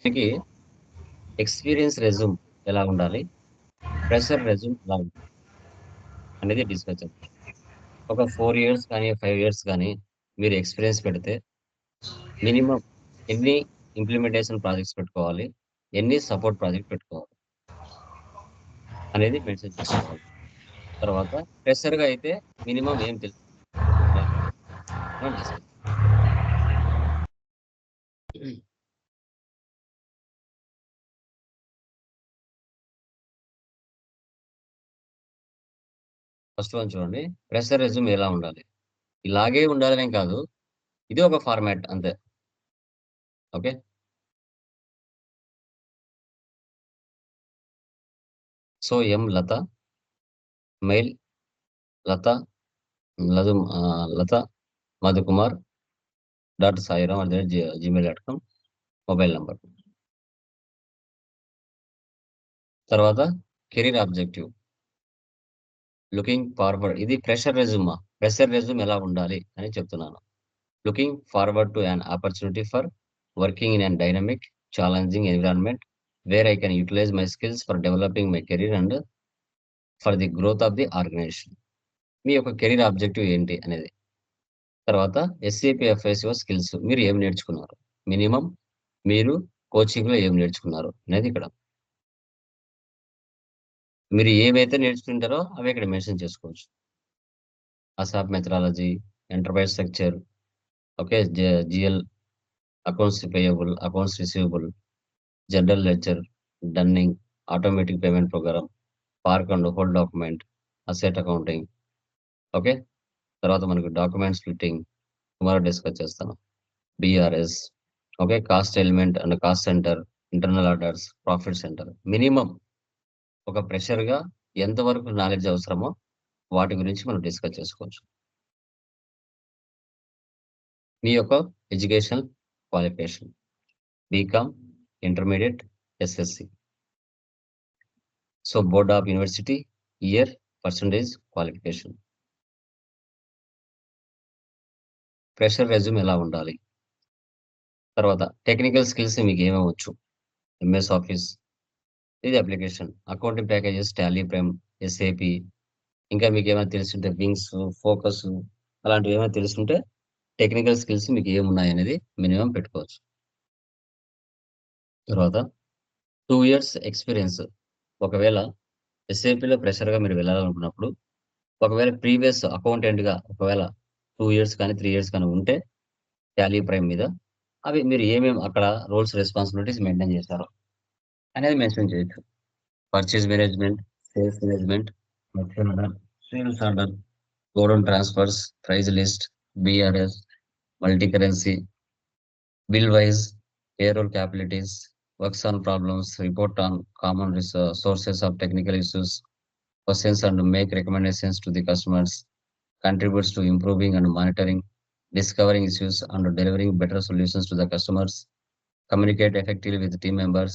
మనకి experience resume ఎలా ఉండాలి, ఫ్రెషర్ రెజ్యూమ్ ఎలా ఉండాలి అనేది డిస్కస్ చేద్దాం. ఒక 4 years కానీ 5 years కానీ మీరు ఎక్స్పీరియన్స్ పెడితే మినిమం ఎన్ని ఇంప్లిమెంటేషన్ ప్రాజెక్ట్స్ పెట్టుకోవాలి, ఎన్ని సపోర్ట్ ప్రాజెక్ట్ పెట్టుకోవాలి అనేది మెన్షన్ చేసుకోవాలి. తర్వాత ఫ్రెషర్గా అయితే మినిమం ఏం తెలుసు అనేది మనం డిస్కస్. ఫస్ట్ వన్ చూడండి, ఫ్రెషర్ రెజ్యూమ్ ఎలా ఉండాలి. ఇలాగే ఉండాలనే కాదు, ఇది ఒక ఫార్మాట్ అంతే. Okay, so Latha, mail Latha లదు లత మధుకుమార్ .సాయిరామ్@gmail.com మొబైల్ నంబర్. తర్వాత కెరీర్ ఆబ్జెక్టివ్, లుకింగ్ ఫార్వర్డ్. ఇది ఫ్రెషర్ రెజ్యూమా, ఫ్రెషర్ రెజ్యూమ్ ఎలా ఉండాలి అని చెప్తున్నాను. Looking forward to an opportunity for working in an dynamic challenging environment where I can utilize my skills for developing my career and for the growth of the organisation. మీ యొక్క career objective ఏంటి అనేది. తర్వాత SAP FSO skills, మీరు ఏం నేర్చుకున్నారు, minimum మీరు కోచింగ్లో ఏం నేర్చుకున్నారు అనేది ఇక్కడ. మీరు ఏవైతే నేర్చుకుంటారో అవి ఇక్కడ మెన్షన్ చేసుకోవచ్చు. ASAP methodology, enterprise structure, okay, GL, accounts payable, accounts receivable, general ledger, dunning, automatic payment programme, park and hold document, asset accounting. Okay, తర్వాత మనకు డాక్యుమెంట్ స్ప్లిట్టింగ్ టుమారో డిస్కస్ చేస్తాను. BRS, okay, cost element and cost centre, internal orders, profit centre. Minimum ఒక ప్రెషర్గా ఎంతవరకు knowledge అవసరమో వాటి గురించి మనం discuss చేసుకోవచ్చు. మీ యొక్క education qualification, BCom, intermediate, SSC. So board of university, year, percentage, qualification. Fresher resume ఎలా ఉండాలి. తర్వాత టెక్నికల్ స్కిల్స్ మీకు ఏమవచ్చు, ఎంఎస్ ఆఫీస్, ఇది application, accounting packages, Tally, Prime, SAP. ఇంకా మీకు ఏమైనా తెలుసుంటే వింగ్స్, ఫోకస్, అలాంటివి ఏమైనా తెలుసుంటే టెక్నికల్ స్కిల్స్ మీకు ఏమున్నాయి అనేది మినిమం పెట్టుకోవచ్చు. తర్వాత 2 years ఎక్స్పీరియన్స్. ఒకవేళ ఎస్ఏపిలో ప్రెషర్గా మీరు వెళ్ళాలనుకున్నప్పుడు, ఒకవేళ ప్రీవియస్ అకౌంటెంట్గా ఒకవేళ 2 years కానీ 3 years కానీ ఉంటే టాలీ ప్రైమ్ మీద, అవి మీరు ఏమేమి అక్కడ రోల్స్ రెస్పాన్సిబిలిటీస్ మెయింటైన్ చేశారో అనేది మెన్షన్ చేయొచ్చు. Purchase management, sales management, material order, sales order, godown transfers, price list, BRS, multi currency, bill wise, payroll capabilities, works on problems, report on common sources of technical issues, questions and make recommendations to the customers, contributes to improving and monitoring, discovering issues and delivering better solutions to the customers, communicate effectively with team members,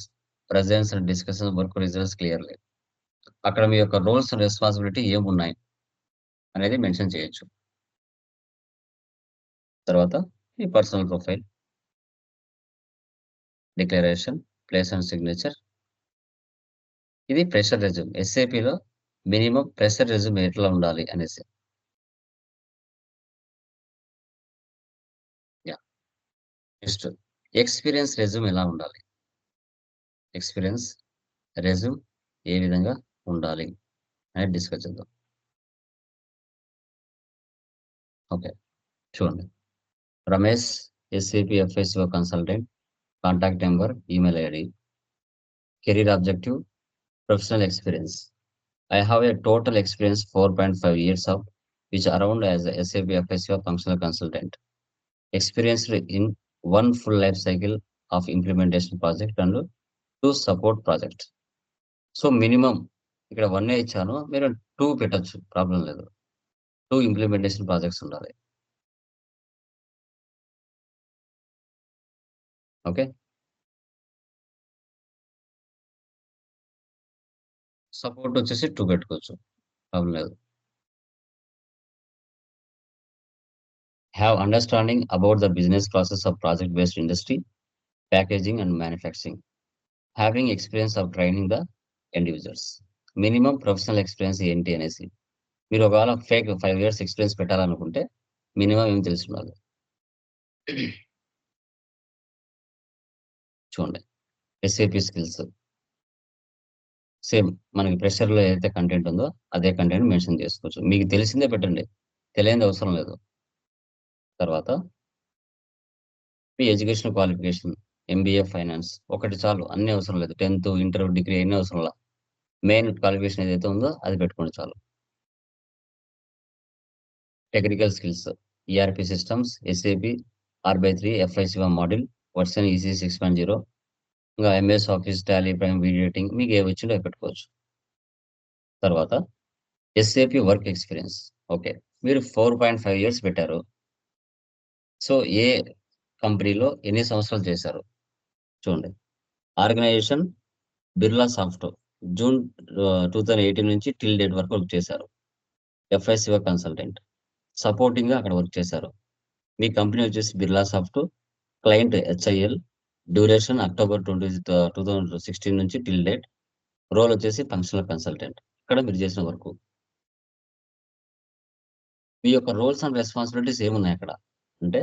presence and discussion work results clearly. అక్కడ మీ యొక్క roles and responsibility ఏమున్నాయి అనేది mention చేయొచ్చు. తర్వాత ఈ personal profile, declaration, place and signature. ఇది fresher resume. ఎస్ఏపిలో minimum fresher resume ఎట్లా ఉండాలి అనేసి. యా, నెక్స్ట్ ఎక్స్పీరియన్స్ రెజ్యూమ్ ఎలా ఉండాలి. ఎక్స్పీరియన్స్ రెజ్యూమ్ ఏ విధంగా ఉండాలి అనేది డిస్కస్ చేద్దాం. ఓకే, చూడండి. Ramesh, SAP FSO consultant, contact number, email ID. Career objective, professional experience. I have a total experience 4.5 years of which around as a SAP FSO functional consultant. Experienced in one full life cycle of implementation project and 2 support project. So minimum ఇక్కడ 1 ఇచ్చాను, మీరు 2 పెట్టచ్చు, problem లేదు. 2 implementation projects ఉండాలి. Okay, support వచ్చేసి 2 పెట్టుకోవచ్చు, problem లేదు. Have understanding about the business process of project based industry. Packaging and manufacturing. Having experience of training the end users. Minimum professional experience ఏంటి అనేసి. మీరు ఒకవేళ ఫేక్ 5 ఇయర్స్ ఎక్స్పీరియన్స్ పెట్టాలనుకుంటే మినిమం ఏం తెలిసి ఉండాలి. చూడండి. SAP skills. సేమ్ మనకి ప్రెషర్‌లో ఏదైతే కంటెంట్ ఉందో అదే కంటెంట్ మెన్షన్ చేసుకోవచ్చు. మీకు తెలిసిందే పెట్టండి. తెలియనిది అవసరం లేదు. తర్వాత మీ ఎడ్యుకేషన్ క్వాలిఫికేషన్, ఎంబీఏ ఫైనాన్స్ ఒకటి చాలు. అన్నీ అవసరం లేదు. 10థ్, ఇంటర్, డిగ్రీ అన్నీ అవసరంలా. మెయిన్ క్వాలిఫికేషన్ ఏదైతే ఉందో అది పెట్టుకోండి చాలు. Technical skills, ERP systems, SAP, R/3, FI/7 model, version EC 6.0, ఇంకా MS office, Tally, prime, video editing మీకు ఏవి వచ్చిందో అవి పెట్టుకోవచ్చు. తర్వాత ఎస్ఏపీ వర్క్ ఎక్స్‌పీరియన్స్. ఓకే. మీరు 4.5 ఇయర్స్ పెట్టారు. సో, ఏ కంపెనీలో ఎన్ని సంవత్సరాలు చేశారు? చూడండి. ఆర్గనైజేషన్ బిర్లా సాఫ్ట్ జూన్ 2018 నుంచి టిల్ డేట్ వరకు వర్క్ చేశారు. ఎఫ్ఐ శివ కన్సల్టెంట్. సపోర్టింగ్‌గా అక్కడ వర్క్ చేశారు. మీ కంపెనీ వచ్చేసి Birla soft, client HIL, duration October 2016 నుంచి టిల్ డేట్. రోల్ వచ్చేసి ఫంక్షనల్ కన్సల్టెంట్. ఇక్కడ మీరు చేసిన వర్కు. మీ యొక్క రోల్స్ అండ్ రెస్పాన్సిబిలిటీస్ ఏమున్నాయి అక్కడ? అంటే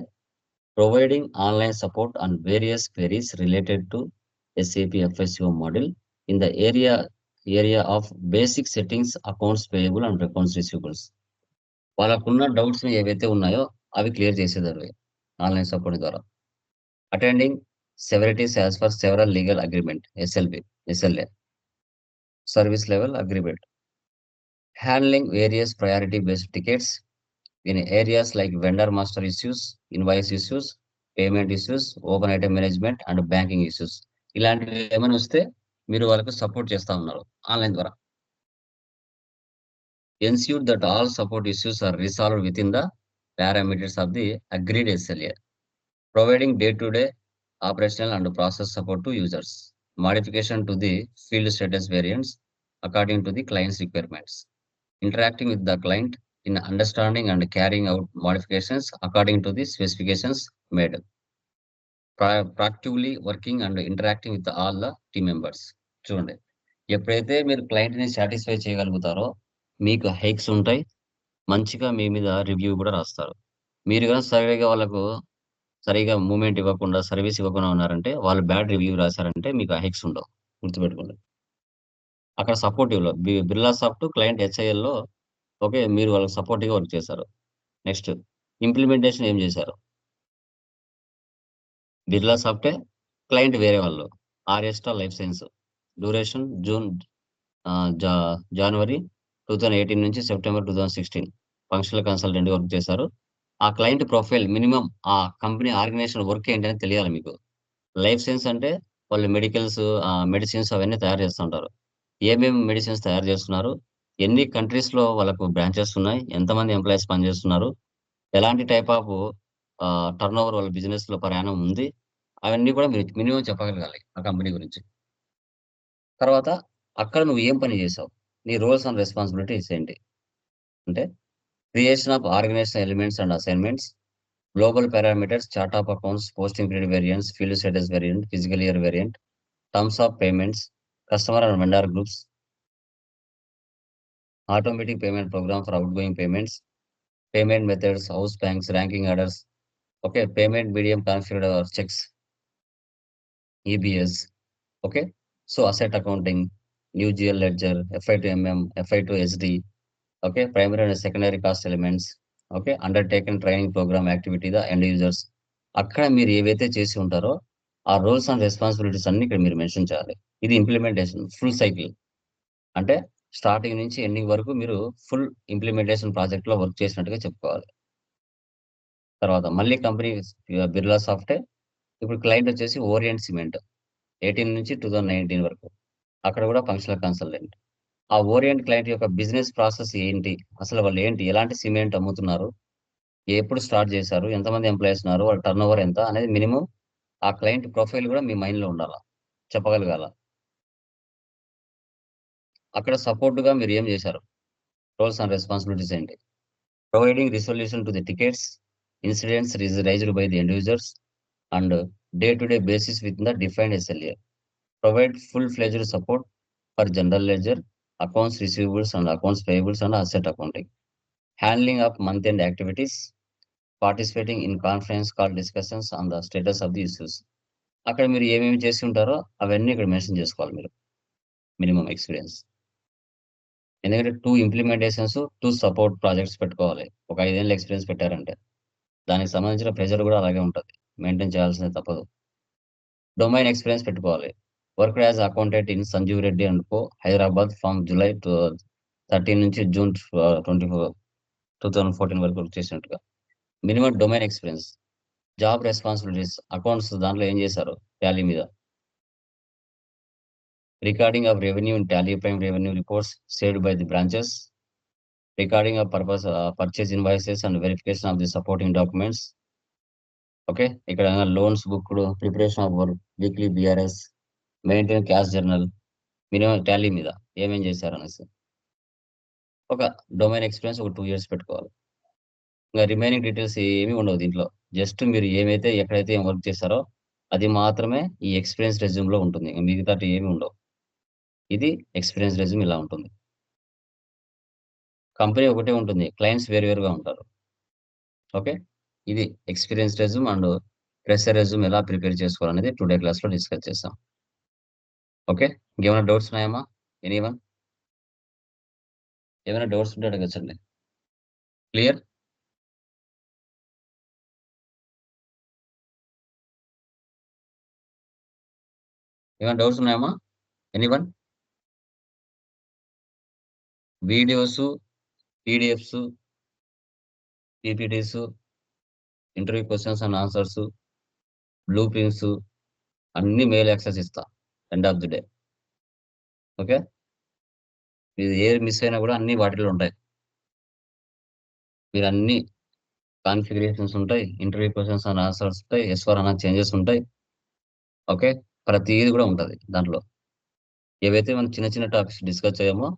providing online support and various queries related to SAP FSO model in the area of basic settings, accounts payable and accounts receivables. వాళ్ళకున్న doubts ఏవైతే ఉన్నాయో అవి క్లియర్ చేసేదవి ఆన్‌లైన్ సపోర్ట్ ద్వారా. Attending severities as per several legal agreement SLA service level agreement. Handling various priority based tickets in areas like vendor master issues, invoice issues, payment issues, open item management and banking issues. ఇలాంటివి ఏమైనా వస్తే మీరు వాళ్ళకి support చేస్తా ఉన్నారు online ద్వారా. Ensure that all support issues are resolved within the parameters of the agreed SLA. Providing day-to-day operational and process support to users. Modification to the field status variants according to the client's requirements. Interacting with the client in understanding and carrying out modifications according to the specifications made. Proactively working and interacting with all the team members. చూడండి. ఎప్పుడైతే మీరు క్లయింట్‌ని satisfy చేయగలుగుతారో మీకు hikes ఉంటాయి. మంచిగా మీ మీద review కూడా రాస్తారు. మీరు గాని సరిగ్గా మూవ్‌మెంట్ ఇవ్వకుండా, సర్విస్ ఇవ్వకుండా ఉన్నారంటే, వాళ్ళు బ్యాడ్ రివ్యూ రాసారంటే మీకు ఆ హైక్స్ ఉండవు. గుర్తుపెట్టుకోండి. అక్కడ సపోర్టివ్‌లో బిర్లా సాఫ్ట్ క్లయింట్ హెచ్ఐఎల్‌లో ఓకే. మీరు వాళ్ళకి సపోర్టివ్‌గా వర్క్ చేశారు. నెక్స్ట్ ఇంప్లిమెంటేషన్ ఏం చేశారు? బిర్లా సాఫ్టే, క్లయింట్ వేరే వాళ్ళు. ఆర్యస్టా లైఫ్ సైన్స్. డ్యూరేషన్ ఆహ్, జా జనవరి 2018 నుంచి సెప్టెంబర్ 2016 ఫంక్షనల్ కన్సల్టెంట్‌గా వర్క్ చేశారు. ఆ క్లయింట్ ప్రొఫైల్ మినిమమ్ ఆ కంపెనీ ఆర్గనైజేషన్ వర్క్ ఏంటని తెలియాలి మీకు. లైఫ్ సైన్స్ అంటే వాళ్ళు మెడిసిన్స్ అవన్నీ తయారు చేస్తుంటారు. ఏమేమి మెడిసిన్స్ తయారు చేస్తున్నారు? ఎన్ని కంట్రీస్‌లో వాళ్ళకు బ్రాంచెస్ ఉన్నాయి? ఎంతమంది ఎంప్లాయీస్ పనిచేస్తున్నారు? ఎలాంటి టైప్ ఆఫ్ టర్నోవర్ వాళ్ళ బిజినెస్‌లో పర్ యానం ఉంది? అవన్నీ కూడా మీరు మినిమమ్ చెప్పగలగాలి ఆ కంపెనీ గురించి. తర్వాత అక్కడ నువ్వు ఏం పని చేసావు? నీ రోల్స్ అండ్ రెస్పాన్సిబిలిటీస్ ఏంటి? అంటే creation of organization elements and assignments, global parameters, chart of accounts, posting period variants, field status variant, physical year variant, terms of payments, customer and vendor groups, automatic payment program for outgoing payments, payment methods, house banks, ranking orders, okay. Payment medium configured cheques, EBS. Okay. So, asset accounting, new GL ledger, FI to MM, FI to SD, okay. Primary and secondary cost elements, okay. Undertaken training programme activity the end users. అక్కడ మీరు ఏవైతే చేసి ఉంటారో, ఆ roles and responsibilities అన్నీ ఇక్కడ మీరు mention చేయాలి. ఇది ఇంప్లిమెంటేషన్ ఫుల్ సైకిల్. అంటే స్టార్టింగ్ నుంచి ఎండింగ్ వరకు మీరు ఫుల్ ఇంప్లిమెంటేషన్ ప్రాజెక్ట్‌లో వర్క్ చేసినట్టుగా చెప్పుకోవాలి. తర్వాత మళ్ళీ కంపెనీ బిర్లా సాఫ్టే. ఇప్పుడు క్లయింట్ వచ్చేసి ఓరియంట్ సిమెంట్. 18 నుంచి 2019 వరకు. అక్కడ కూడా ఫంక్షనల్ కన్సల్టెంట్. ఆ ఓరియంట్ క్లయింట్ యొక్క బిజినెస్ ప్రాసెస్ ఏంటి? అసలు వాళ్ళేంటి? ఎలాంటి సిమెంట్ అమ్ముతున్నారు? ఎప్పుడు స్టార్ట్ చేశారు? ఎంతమంది ఎంప్లాయీస్ ఉన్నారు? వాళ్ళ టర్నోవర్ ఎంత? అనేది మినిమమ్ ఆ క్లయింట్ ప్రొఫైల్ కూడా మీ మైండ్‌లో ఉండాల. చెప్పగలగాల. అక్కడ సపోర్ట్‌గా మీరు ఏం చేశారు? రోల్స్ అండ్ రెస్పాన్సిబిలిటీస్ ఏంటి? Providing resolution to the tickets, incidents raised by the end users and day-to-day basis within the defined SLA. Provide full-fledged support for general ledger, accounts receivables and accounts payables and asset accounting. Handling of month-end activities, participating in conference call discussions on the status of the issues. అక్కడ మీరు ఏమేమి చేసి ఉంటారో అవన్నీ ఇక్కడ mention చేసుకోవాలి మీరు minimum experience. ఎందుకంటే 2 ఇంప్లిమెంటేషన్స్, 2 సపోర్ట్ ప్రాజెక్ట్స్ పెట్టుకోవాలి. ఒక 5 ఏళ్ల ఎక్స్పీరియన్స్ పెట్టారంటే. దానికి సంబంధించిన ప్రెషర్ కూడా అలాగే ఉంటది. మెయింటైన్ చేయాల్సిందే తప్పదు. డొమైన్ ఎక్స్పీరియన్స్ పెట్టుకోవాలి. Worked as accountant in Sanjeev Reddy and co, Hyderabad from July 13 నుంచి జూన్ 24 2014 వరకు వర్క్ చేసినట్టుగా. Minimum domain experience. Job responsibilities, accounts దాంట్లో ఏం చేశారు టాలీ మీద. Recording of revenue in Tally Prime revenue reports saved by the branches. Recording of purchase invoices and verification of the supporting documents. Okay, ఇక్కడ loans booked, preparation of weekly BRS, maintain cash journal. Minimum Tally మీద ఏమేం చేశారు అనేసి ఒక domain experience ఒక 2 years పెట్టుకోవాలి. ఇంకా remaining details ఏమీ ఉండవు దీంట్లో. జస్ట్ మీరు ఏమైతే ఎక్కడైతే ఏం వర్క్ చేశారో అది మాత్రమే ఈ ఎక్స్పీరియన్స్ రెజ్యూమ్ లో ఉంటుంది. మిగతాటి ఏమి ఉండవు. ఇది ఎక్స్పీరియన్స్ రెజ్యూమ్ ఇలా ఉంటుంది. కంపెనీ ఒకటే ఉంటుంది, క్లయింట్స్ వేరువేరుగా ఉంటారు. ఓకే, ఇది experience resume and fresher resume ఎలా ప్రిపేర్ చేసుకోవాలనేది టుడే క్లాస్ లో డిస్కస్ చేస్తాం. ఓకే, ఇంకేమైనా డౌట్స్ ఉన్నాయమ్మా? ఎనీవన్? ఏమైనా డౌట్స్ ఉంటే అడగచ్చండి. క్లియర్? ఏమైనా డౌట్స్ ఉన్నాయమ్మా? Anyone? Videos, PDFs, PPTs, interview questions and answers, blue prints అన్ని మెయిల్ యాక్సెస్ ఇస్తా end of the day. Okay, ఇది ఏ మిస్ అయినా కూడా అన్ని వాటిలో ఉంటాయి. మీరు అన్ని కాన్ఫిగరేషన్స్ ఉంటాయి, ఇంటర్వ్యూ క్వశ్చన్స్ అండ్ ఆన్సర్స్ ఉంటాయి, ఎస్వర్ అన్న చేంజెస్ ఉంటాయి. ఓకే, ప్రతిది కూడా ఉంటుంది దాంట్లో. ఏవైతే మనం చిన్న చిన్న టాపిక్స్ డిస్కస్ చేయమో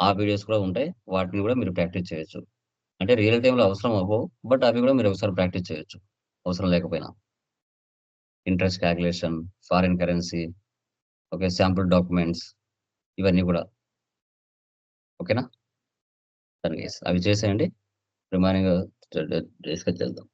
ఆ వీడియోస్ కూడా ఉంటాయి. వాటిని కూడా మీరు ప్రాక్టీస్ చేయొచ్చు. అంటే రియల్ టైంలో అవసరం అవ్వవు, బట్ అవి కూడా మీరు ఒకసారి ప్రాక్టీస్ చేయొచ్చు అవసరం లేకపోయినా. Interest calculation, foreign currency, okay, sample documents, ఇవన్నీ కూడా. ఓకేనా? సరే, అవి చేసేయండి. రిమైనింగ్ డిస్కస్ చేద్దాం.